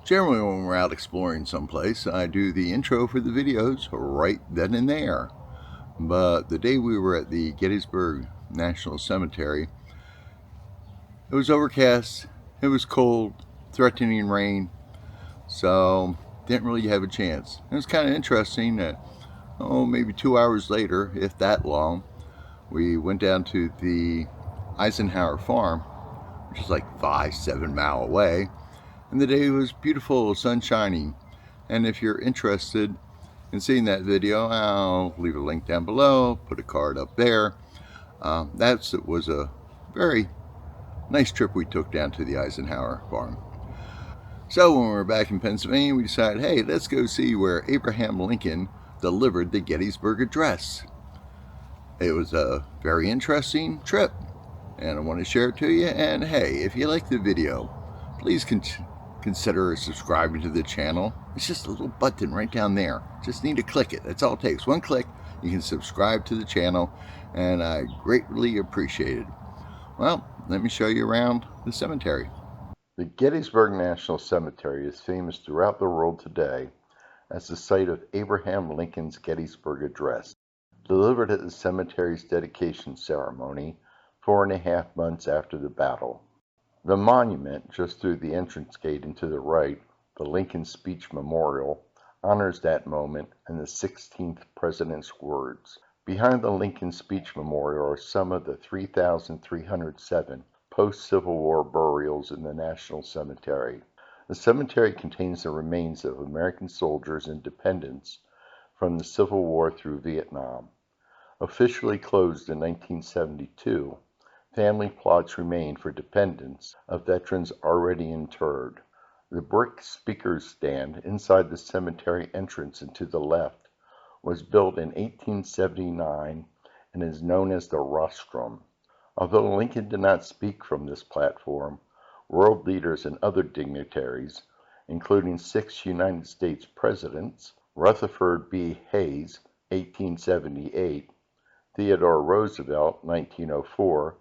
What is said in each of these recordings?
Generally, when we're out exploring someplace, I do the intro for the videos right then and there. But the day we were at the Gettysburg National Cemetery, it was overcast, it was cold, threatening rain, so didn't really have a chance. It was kind of interesting that, maybe 2 hours later, if that long, we went down to the Eisenhower farm, which is like 5-7 miles away, and the day was beautiful, sun shining. And if you're interested in seeing that video, I'll leave a link down below, put a card up there. That was a very nice trip we took down to the Eisenhower farm. So when we were back in Pennsylvania, we decided, hey, let's go see where Abraham Lincoln delivered the Gettysburg Address. It was a very interesting trip, and I want to share it to you. And hey, if you like the video, please consider subscribing to the channel. It's just a little button right down there. Just need to click it. That's all it takes. One click, you can subscribe to the channel, and I greatly appreciate it. Well, let me show you around the cemetery. The Gettysburg National Cemetery is famous throughout the world today as the site of Abraham Lincoln's Gettysburg Address, delivered at the cemetery's dedication ceremony 4.5 months after the battle. The monument, just through the entrance gate and to the right, the Lincoln Speech Memorial, honors that moment and the 16th President's words. Behind the Lincoln Speech Memorial are some of the 3,307 post-Civil War burials in the National Cemetery. The cemetery contains the remains of American soldiers and dependents from the Civil War through Vietnam. Officially closed in 1972, family plots remain for dependents of veterans already interred. The brick speaker's stand inside the cemetery entrance and to the left was built in 1879 and is known as the rostrum. Although Lincoln did not speak from this platform, world leaders and other dignitaries, including 6 United States presidents, Rutherford B. Hayes, 1878, Theodore Roosevelt, 1904,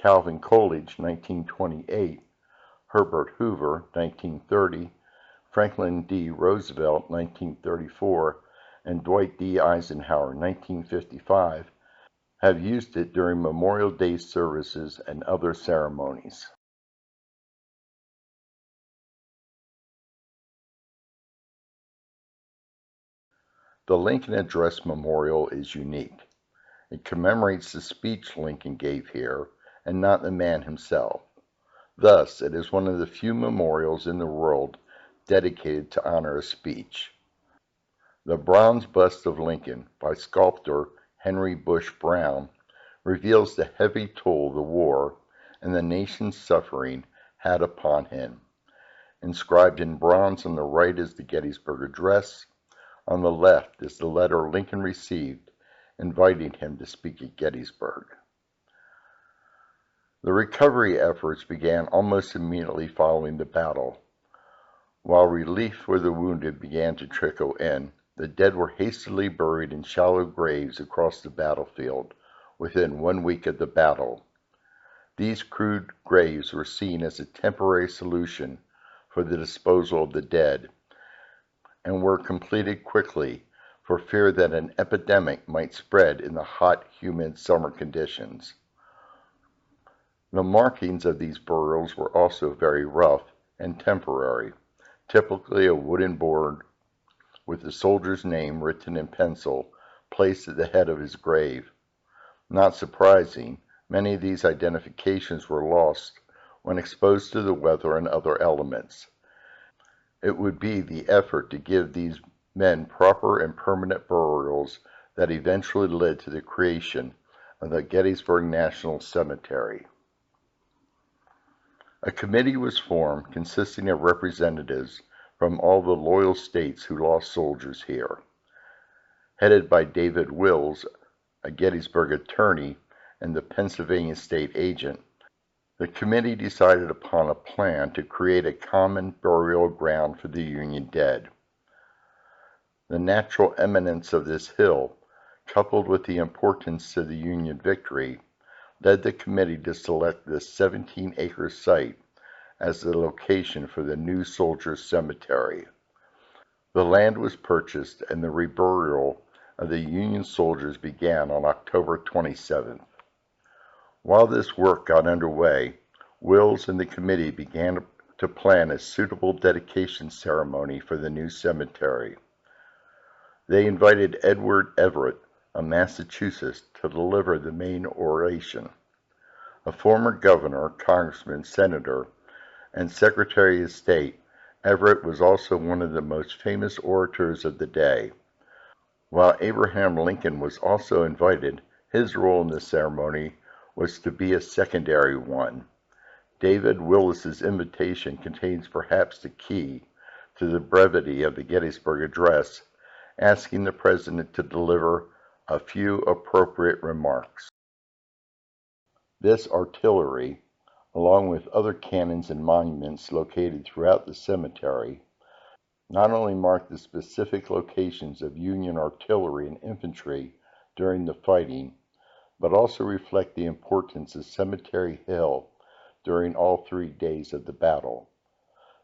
Calvin Coolidge, 1928, Herbert Hoover, 1930, Franklin D. Roosevelt, 1934, and Dwight D. Eisenhower, 1955, have used it during Memorial Day services and other ceremonies. The Lincoln Address Memorial is unique. It commemorates the speech Lincoln gave here and not the man himself. Thus, it is one of the few memorials in the world dedicated to honor a speech. The bronze bust of Lincoln by sculptor Henry Bush Brown reveals the heavy toll the war and the nation's suffering had upon him. Inscribed in bronze on the right is the Gettysburg Address. On the left is the letter Lincoln received inviting him to speak at Gettysburg. The recovery efforts began almost immediately following the battle. While relief for the wounded began to trickle in, the dead were hastily buried in shallow graves across the battlefield within 1 week of the battle. These crude graves were seen as a temporary solution for the disposal of the dead, and were completed quickly for fear that an epidemic might spread in the hot, humid summer conditions. The markings of these burials were also very rough and temporary, typically a wooden board with the soldier's name written in pencil placed at the head of his grave. Not surprising, many of these identifications were lost when exposed to the weather and other elements. It would be the effort to give these men proper and permanent burials that eventually led to the creation of the Gettysburg National Cemetery. A committee was formed consisting of representatives from all the loyal states who lost soldiers here. Headed by David Wills, a Gettysburg attorney and the Pennsylvania state agent, the committee decided upon a plan to create a common burial ground for the Union dead. The natural eminence of this hill, coupled with the importance to the Union victory, led the committee to select this 17-acre site as the location for the new soldiers' cemetery. The land was purchased and the reburial of the Union soldiers began on October 27th. While this work got underway, Wills and the committee began to plan a suitable dedication ceremony for the new cemetery. They invited Edward Everett of Massachusetts to deliver the main oration. A former governor, congressman, senator, and Secretary of State, Everett was also one of the most famous orators of the day. While Abraham Lincoln was also invited, his role in the ceremony was to be a secondary one. David Willis's invitation contains perhaps the key to the brevity of the Gettysburg Address, asking the president to deliver a few appropriate remarks. This artillery, along with other cannons and monuments located throughout the cemetery, not only mark the specific locations of Union artillery and infantry during the fighting, but also reflect the importance of Cemetery Hill during all 3 days of the battle.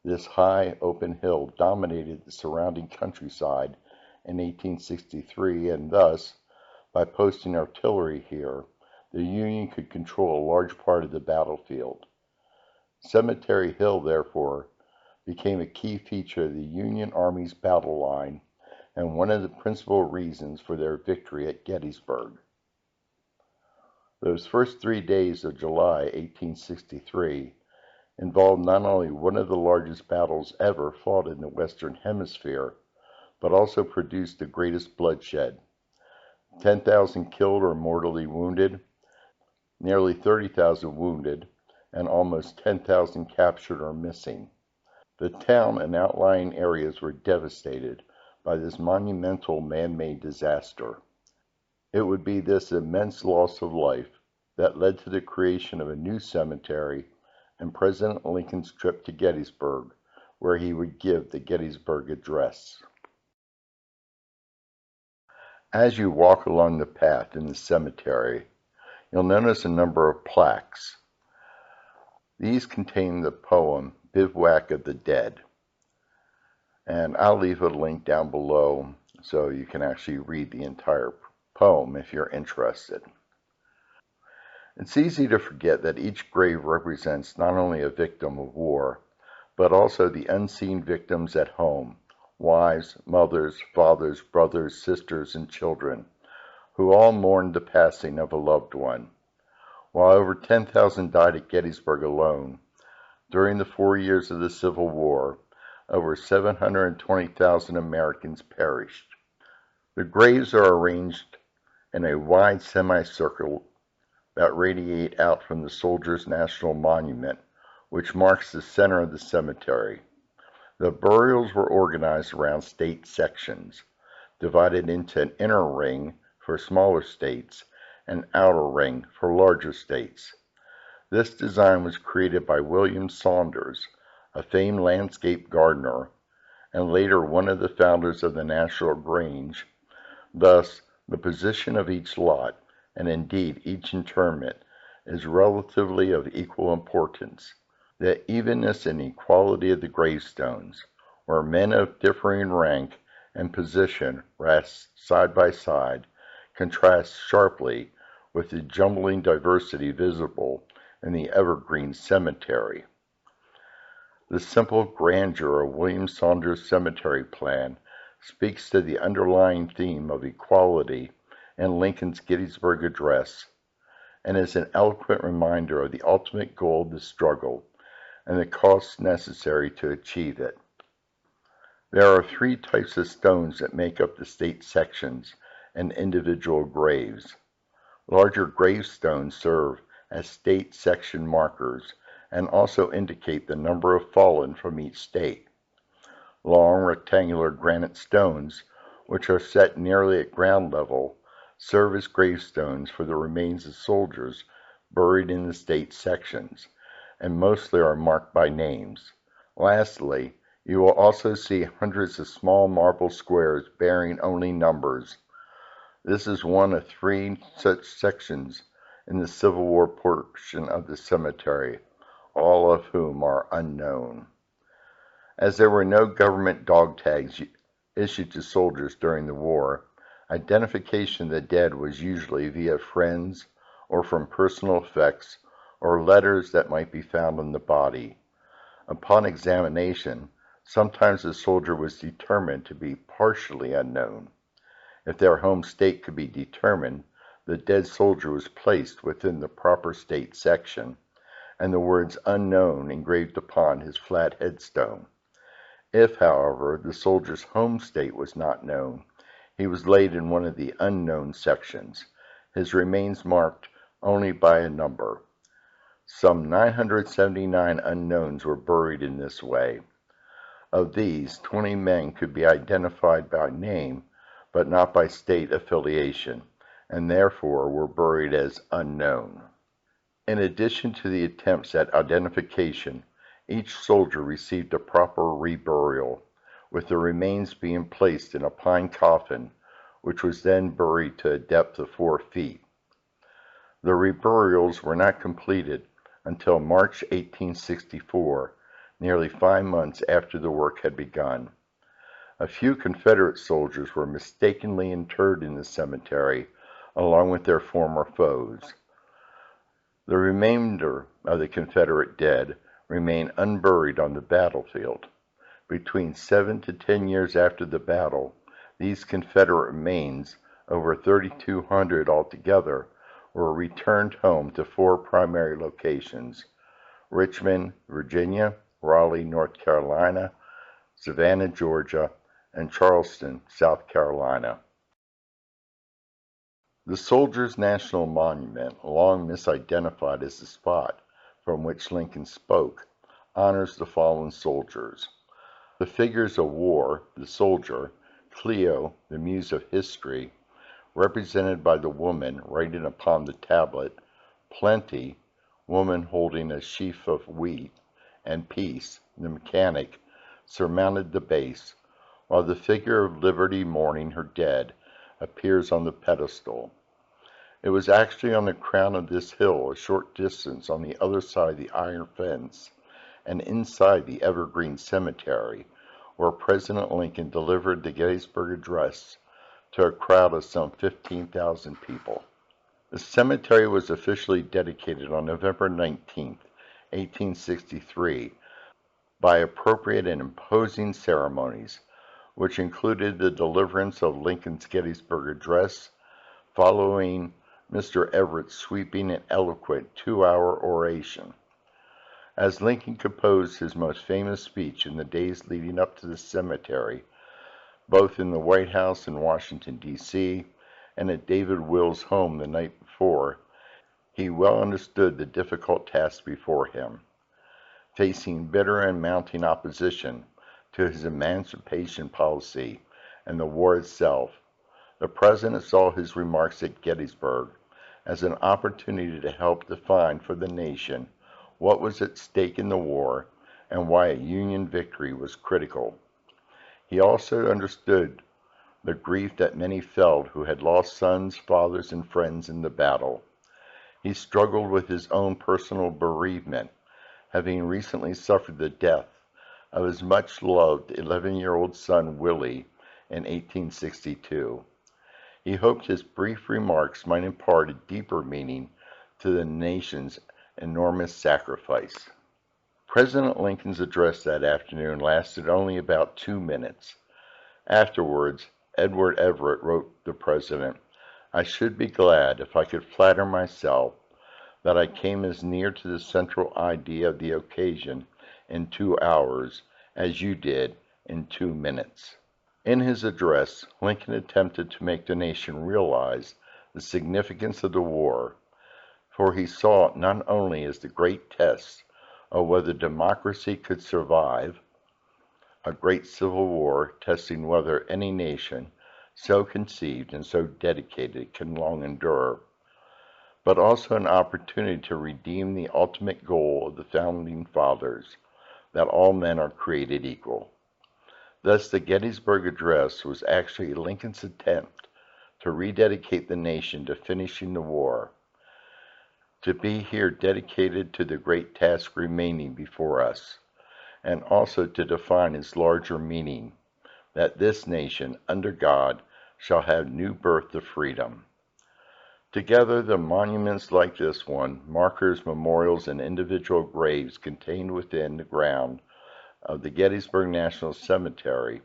This high, open hill dominated the surrounding countryside in 1863, and thus, by posting artillery here, the Union could control a large part of the battlefield. Cemetery Hill, therefore, became a key feature of the Union Army's battle line and one of the principal reasons for their victory at Gettysburg. Those first 3 days of July 1863 involved not only one of the largest battles ever fought in the Western Hemisphere, but also produced the greatest bloodshed. 10,000 killed or mortally wounded, nearly 30,000 wounded, and almost 10,000 captured or missing. The town and outlying areas were devastated by this monumental man-made disaster. It would be this immense loss of life that led to the creation of a new cemetery and President Lincoln's trip to Gettysburg, where he would give the Gettysburg Address. As you walk along the path in the cemetery, you'll notice a number of plaques. These contain the poem Bivouac of the Dead, and I'll leave a link down below so you can actually read the entire poem if you're interested. It's easy to forget that each grave represents not only a victim of war, but also the unseen victims at home, wives, mothers, fathers, brothers, sisters, and children, who all mourned the passing of a loved one. While over 10,000 died at Gettysburg alone, during the 4 years of the Civil War, over 720,000 Americans perished. The graves are arranged in a wide semicircle that radiate out from the Soldiers' National Monument, which marks the center of the cemetery. The burials were organized around state sections, divided into an inner ring for smaller states and outer ring for larger states. This design was created by William Saunders, a famed landscape gardener, and later one of the founders of the National Grange. Thus, the position of each lot, and indeed each interment, is relatively of equal importance. The evenness and equality of the gravestones, where men of differing rank and position rest side by side, contrasts sharply with the jumbling diversity visible in the Evergreen Cemetery. The simple grandeur of William Saunders' cemetery plan speaks to the underlying theme of equality in Lincoln's Gettysburg Address, and is an eloquent reminder of the ultimate goal of the struggle and the costs necessary to achieve it. There are 3 types of stones that make up the state sections and individual graves. Larger gravestones serve as state section markers and also indicate the number of fallen from each state. Long rectangular granite stones, which are set nearly at ground level, serve as gravestones for the remains of soldiers buried in the state sections, and mostly are marked by names. Lastly, you will also see hundreds of small marble squares bearing only numbers. This is one of 3 such sections in the Civil War portion of the cemetery, all of whom are unknown. As there were no government dog tags issued to soldiers during the war, identification of the dead was usually via friends or from personal effects or letters that might be found on the body. Upon examination, sometimes the soldier was determined to be partially unknown. If their home state could be determined, the dead soldier was placed within the proper state section, and the words unknown engraved upon his flat headstone. If, however, the soldier's home state was not known, he was laid in one of the unknown sections, his remains marked only by a number. Some 979 unknowns were buried in this way. Of these, 20 men could be identified by name, but not by state affiliation, and therefore were buried as unknown. In addition to the attempts at identification, each soldier received a proper reburial, with the remains being placed in a pine coffin, which was then buried to a depth of 4 feet. The reburials were not completed until March 1864, nearly 5 months after the work had begun. A few Confederate soldiers were mistakenly interred in the cemetery, along with their former foes. The remainder of the Confederate dead remain unburied on the battlefield. Between 7 to 10 years after the battle, these Confederate remains, over 3,200 altogether, were returned home to 4 primary locations: Richmond, Virginia; Raleigh, North Carolina; Savannah, Georgia; and Charleston, South Carolina. The Soldiers' National Monument, long misidentified as the spot from which Lincoln spoke, honors the fallen soldiers. The figures of War, the soldier; Clio, the muse of history, represented by the woman writing upon the tablet; Plenty, woman holding a sheaf of wheat; and Peace, the mechanic, surmounted the base, while the figure of Liberty mourning her dead appears on the pedestal. It was actually on the crown of this hill, a short distance on the other side of the iron fence, and inside the evergreen cemetery, where President Lincoln delivered the Gettysburg Address to a crowd of some 15,000 people. The cemetery was officially dedicated on November 19, 1863, by appropriate and imposing ceremonies, which included the deliverance of Lincoln's Gettysburg Address, following Mr. Everett's sweeping and eloquent 2-hour oration. As Lincoln composed his most famous speech in the days leading up to the cemetery, both in the White House in Washington, D.C., and at David Will's home the night before, he well understood the difficult task before him. Facing bitter and mounting opposition to his emancipation policy and the war itself, the President saw his remarks at Gettysburg as an opportunity to help define for the nation what was at stake in the war and why a Union victory was critical. He also understood the grief that many felt who had lost sons, fathers, and friends in the battle. He struggled with his own personal bereavement, having recently suffered the death of his much-loved 11-year-old son Willie in 1862. He hoped his brief remarks might impart a deeper meaning to the nation's enormous sacrifice. President Lincoln's address that afternoon lasted only about 2 minutes. Afterwards, Edward Everett wrote the President, "I should be glad if I could flatter myself that I came as near to the central idea of the occasion in 2 hours as you did in 2 minutes." In his address, Lincoln attempted to make the nation realize the significance of the war, for he saw it not only as the great test of whether democracy could survive, a great civil war testing whether any nation so conceived and so dedicated can long endure, but also an opportunity to redeem the ultimate goal of the Founding Fathers, that all men are created equal. Thus, the Gettysburg Address was actually Lincoln's attempt to rededicate the nation to finishing the war. to be here dedicated to the great task remaining before us, and also to define its larger meaning, that this nation, under God, shall have new birth of freedom. Together, the monuments like this one, markers, memorials, and individual graves contained within the ground of the Gettysburg National Cemetery,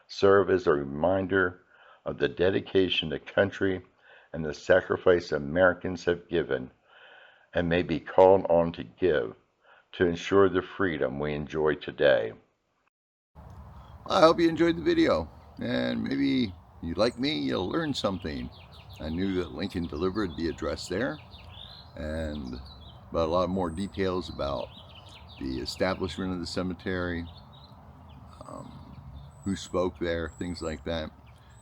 serve as a reminder of the dedication to country and the sacrifice Americans have given and may be called on to give to ensure the freedom we enjoy today. I hope you enjoyed the video, and maybe you, like me, you'll learn something. I knew that Lincoln delivered the address there, and but a lot more details about the establishment of the cemetery, who spoke there, things like that.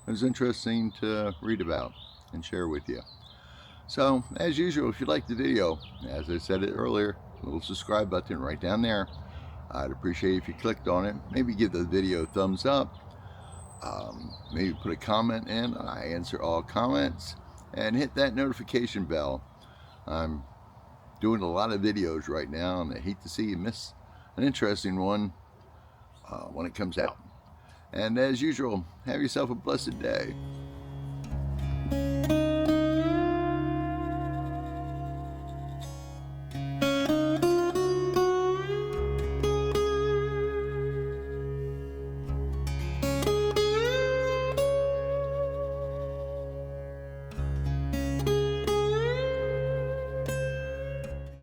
It was interesting to read about and share with you. So, as usual, if you liked the video, as I said it earlier, little subscribe button right down there. I'd appreciate if you clicked on it. Maybe give the video a thumbs up. Maybe put a comment in. I answer all comments. And hit that notification bell. I'm doing a lot of videos right now, and I hate to see you miss an interesting one when it comes out. And as usual, have yourself a blessed day.